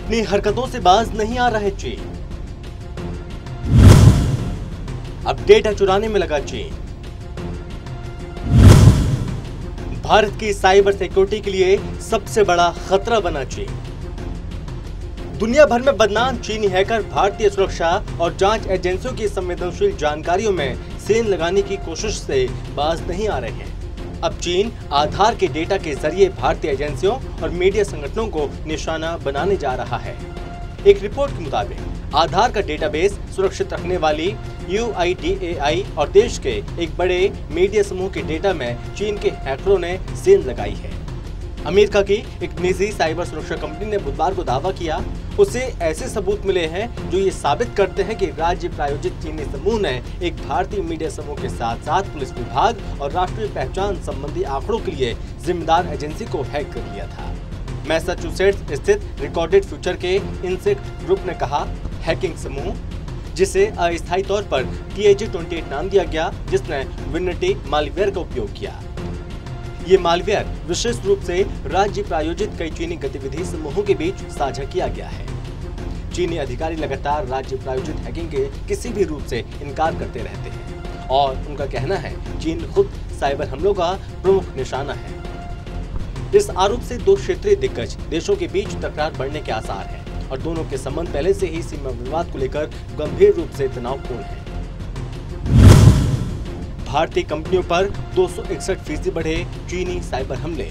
अपनी हरकतों से बाज नहीं आ रहे चीन। अब डेटा चुराने में लगा चीन। भारत की साइबर सिक्योरिटी के लिए सबसे बड़ा खतरा बना चीन। दुनिया भर में बदनाम चीनी हैकर भारतीय सुरक्षा और जांच एजेंसियों की संवेदनशील जानकारियों में सेंध लगाने की कोशिश से बाज नहीं आ रहे हैं। अब चीन आधार के डेटा के जरिए भारतीय एजेंसियों और मीडिया संगठनों को निशाना बनाने जा रहा है। एक रिपोर्ट के मुताबिक आधार का डेटाबेस सुरक्षित रखने वाली UIDAI और देश के एक बड़े मीडिया समूह के डेटा में चीन के हैकरों ने सेंध लगाई है। अमेरिका की एक निजी साइबर सुरक्षा कंपनी ने बुधवार को दावा किया उसे ऐसे सबूत मिले हैं जो ये साबित करते हैं कि राज्य प्रायोजित चीनी समूह ने एक भारतीय मीडिया समूह के साथ साथ पुलिस विभाग और राष्ट्रीय पहचान संबंधी आंकड़ों के लिए जिम्मेदार एजेंसी को हैक कर लिया था। मैसाचुसेट्स स्थित रिकॉर्डेड फ्यूचर के इंसेक्ट ग्रुप ने कहा, हैकिंग समूह जिसे अस्थायी तौर पर TAG28 नाम दिया गया, जिसने विनिटी मालवेयर का उपयोग किया। ये मालवेयर विशेष रूप से राज्य प्रायोजित कई चीनी गतिविधि समूहों के बीच साझा किया गया है। चीनी अधिकारी लगातार राज्य प्रायोजित हैकिंग के किसी भी रूप से इनकार करते रहते हैं और उनका कहना है चीन खुद साइबर हमलों का प्रमुख निशाना है। इस आरोप से दो क्षेत्रीय दिग्गज देशों के बीच तकरार बढ़ने के आसार हैं और दोनों के संबंध पहले से ही सीमा विवाद को लेकर गंभीर रूप से तनावपूर्ण है। भारतीय कंपनियों पर 261% बढ़े चीनी साइबर हमले।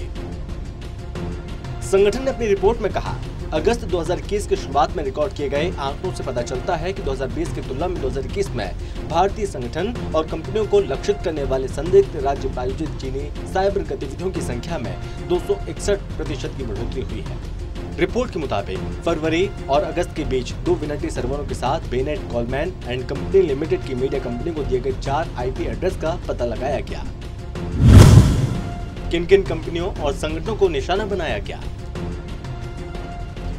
संगठन ने अपनी रिपोर्ट में कहा, अगस्त 2021 की शुरुआत में रिकॉर्ड किए गए आंकड़ों से पता चलता है कि 2020 की तुलना में 2021 में भारतीय संगठन और कंपनियों को लक्षित करने वाले संदिग्ध राज्य प्रायोजित चीनी साइबर गतिविधियों की संख्या में 261% की बढ़ोतरी हुई है। रिपोर्ट के मुताबिक फरवरी और अगस्त के बीच 2 विनिटी सर्वरों के साथ Bennett Coleman and company limited की मीडिया कंपनी को दिए गए 4 IP एड्रेस का पता लगाया गया। किन किन कंपनियों और संगठनों को निशाना बनाया गया?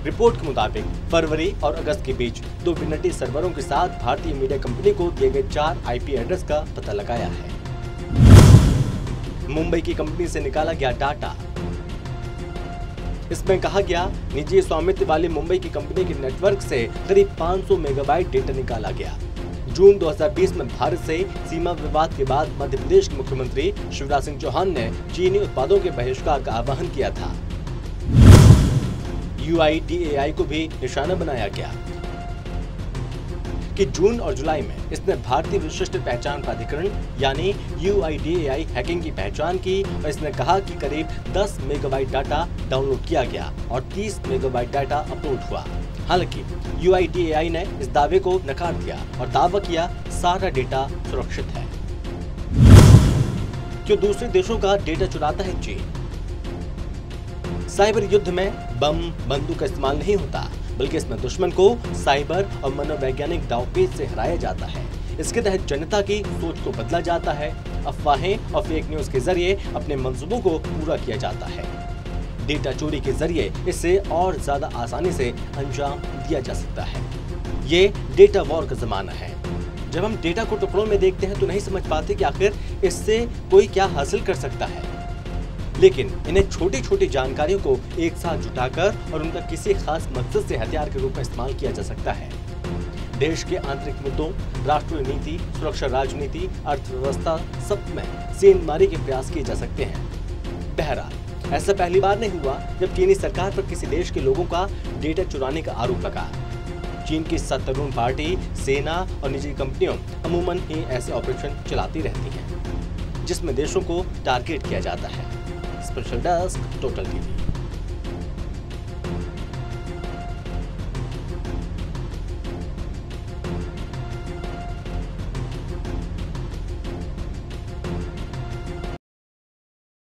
रिपोर्ट के मुताबिक फरवरी और अगस्त के बीच 2 विनिटी सर्वरों के साथ भारतीय मीडिया कंपनी को दिए गए 4 IP एड्रेस का पता लगाया है। मुंबई की कंपनी से निकाला गया डाटा। इसमें कहा गया, निजी स्वामित्व वाली मुंबई की कंपनी के नेटवर्क से करीब 500 मेगाबाइट डेटा निकाला गया। जून 2020 में भारत से सीमा विवाद के बाद मध्य प्रदेश के मुख्यमंत्री शिवराज सिंह चौहान ने चीनी उत्पादों के बहिष्कार का आह्वान किया था। UIDAI को भी निशाना बनाया गया कि जून और जुलाई में इसने भारतीय विशिष्ट पहचान प्राधिकरण यानी UIDAI हैकिंग की पहचान की और इसने कहा कि करीब 10 मेगाबाइट डाटा डाउनलोड किया गया और 30 मेगाबाइट डाटा अपलोड हुआ। हालांकि UIDAI ने इस दावे को नकार दिया और दावा किया सारा डेटा सुरक्षित है। क्यों दूसरे देशों का डेटा चुराता है चीन? साइबर युद्ध में बम बंदूक का इस्तेमाल नहीं होता, बल्कि इसमें दुश्मन को साइबर और मनोवैज्ञानिक दांवपेच से हराया जाता है। इसके तहत जनता की सोच को बदला जाता है। अफवाहें और फेक न्यूज के जरिए अपने मंसूबों को पूरा किया जाता है। डेटा चोरी के जरिए इसे और ज्यादा आसानी से अंजाम दिया जा सकता है। ये डेटा वॉर का जमाना है। जब हम डेटा को टुकड़ों में देखते हैं तो नहीं समझ पाते कि आखिर इससे कोई क्या हासिल कर सकता है, लेकिन इन्हें छोटी छोटी जानकारियों को एक साथ जुटाकर और उनका किसी खास मकसद से हथियार के रूप में इस्तेमाल किया जा सकता है। देश के आंतरिक मुद्दों, राष्ट्रीय नीति, सुरक्षा राजनीति, अर्थव्यवस्था सब में सेंधमारी के प्रयास किए जा सकते हैं। बहरहाल ऐसा पहली बार नहीं हुआ जब चीनी सरकार पर किसी देश के लोगों का डेटा चुराने का आरोप लगा। चीन की सत्तारूढ़ पार्टी, सेना और निजी कंपनियों अमूमन ही ऐसे ऑपरेशन चलाती रहती हैं, जिसमें देशों को टारगेट किया जाता है। Special desk, total TV.